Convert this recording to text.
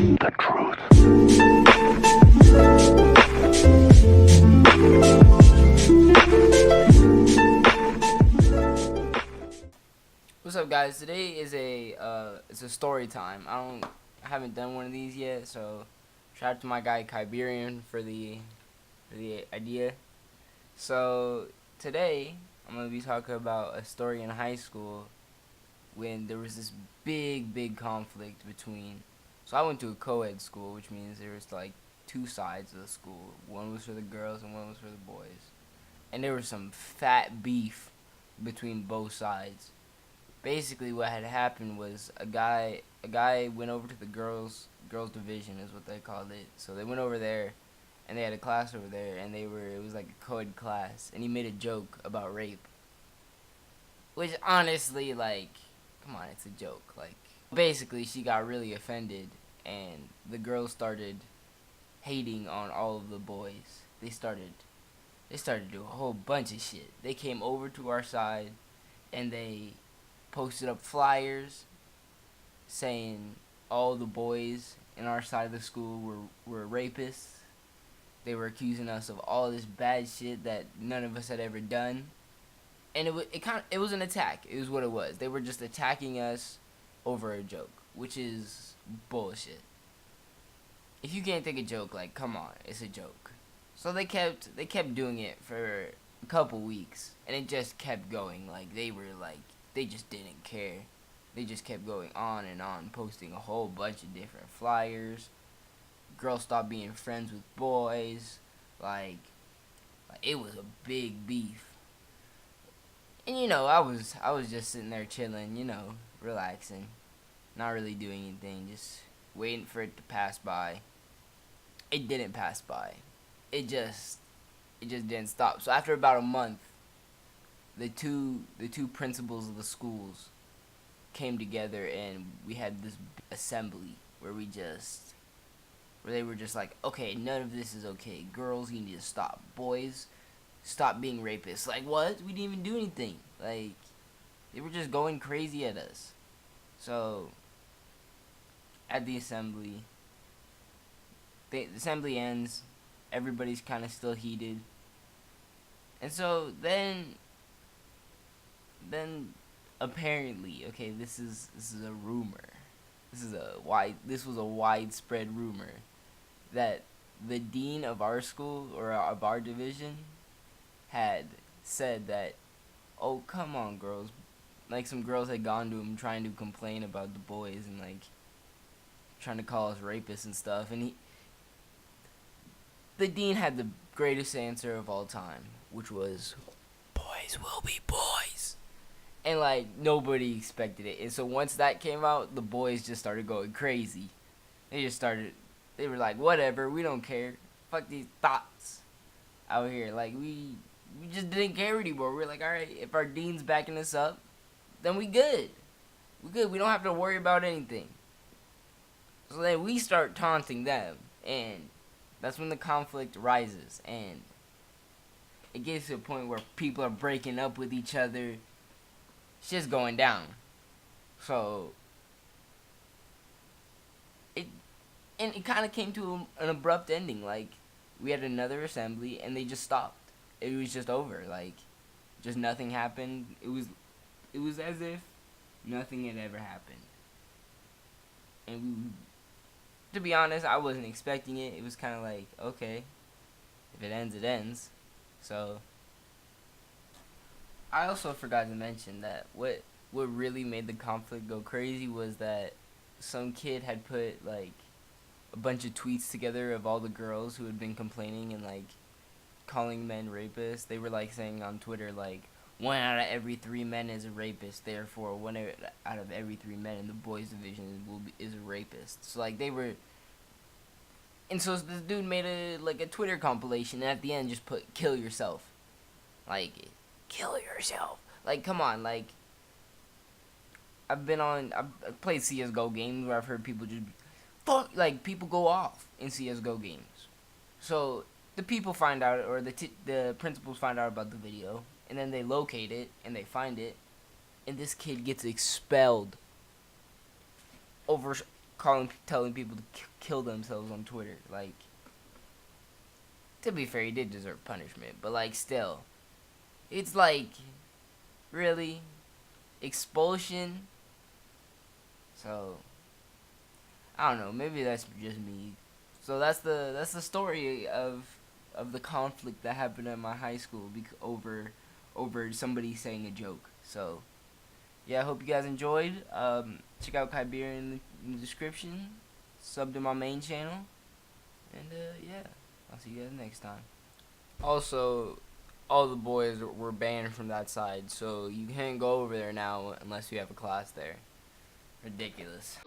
The truth. What's up, guys? Today is it's a story time. I haven't done one of these yet, so shout out to my guy Kyberian for the idea. So today I'm gonna be talking about a story in high school when there was this big conflict between. So I went to a co-ed school, which means there was like two sides of the school. One was for the girls and one was for the boys, and there was some fat beef between both sides. Basically what had happened was a guy went over to the girls division is what they called it. So they went over there and they had a class over there, and it was like a co-ed class, and he made a joke about rape. Which honestly, like, come on, it's a joke. Like, basically she got really offended and the girls started hating on all of the boys. They started to do a whole bunch of shit. They came over to our side and they posted up flyers saying all the boys in our side of the school were rapists. They were accusing us of all this bad shit that none of us had ever done. And it was an attack. It was what it was. They were just attacking us over a joke, which is bullshit. If you can't take a joke, like, come on, it's a joke. So they kept doing it for a couple weeks, and it just kept going. Like, they just didn't care. They just kept going on and on, posting a whole bunch of different flyers. Girls stopped being friends with boys. Like it was a big beef. And I was just sitting there chilling, relaxing, not really doing anything, just waiting for it to pass by. It didn't pass by. It just didn't stop. So after about a month, the two principals of the schools came together and we had this assembly where they were just like, okay, none of this is okay. Girls, you need to stop. Boys, stop being rapists. Like, what? We didn't even do anything. Like, they were just going crazy at us. So at the assembly ends. Everybody's kind of still heated. And so then apparently, okay, this is a rumor. This was a widespread rumor that the dean of our school, or of our division, had said that, oh, come on, girls. Like, some girls had gone to him trying to complain about the boys and, like, trying to call us rapists and stuff. And the dean had the greatest answer of all time, which was, boys will be boys. And, like, nobody expected it. And so once that came out, the boys just started going crazy. They were like, whatever, we don't care. Fuck these thoughts out here. Like, we just didn't care anymore. We were like, alright, if our dean's backing us up, then we good. We good. We don't have to worry about anything. So then we start taunting them. And that's when the conflict rises. And it gets to a point where people are breaking up with each other. Shit's going down. So it kind of came to an abrupt ending. Like, we had another assembly and they just stopped. It was just over. Like, just nothing happened. It was as if nothing had ever happened. And to be honest, I wasn't expecting it. It was kind of like, okay, if it ends, it ends. So I also forgot to mention that what really made the conflict go crazy was that some kid had put, like, a bunch of tweets together of all the girls who had been complaining and, like, calling men rapists. They were, like, saying on Twitter, like, 1 out of every 3 men is a rapist, therefore 1 out of every 3 men in the boys division is a rapist. So, like, they were. And so this dude made a Twitter compilation, and at the end just put, kill yourself. Like, kill yourself. Like, come on, like, I've played CSGO games where I've heard people just, people go off in CSGO games. So the people find out, or the principals find out about the video, and then they locate it, and they find it, and this kid gets expelled over telling people to kill themselves on Twitter. Like, to be fair, he did deserve punishment, but like, still, it's like, really, expulsion. So, I don't know. Maybe that's just me. So that's the story of the conflict that happened at my high school over somebody saying a joke. So yeah, I hope you guys enjoyed. Check out Kyber in the description. Sub to my main channel, and yeah, I'll see you guys next time. Also, all the boys were banned from that side, so you can't go over there now unless you have a class there. Ridiculous.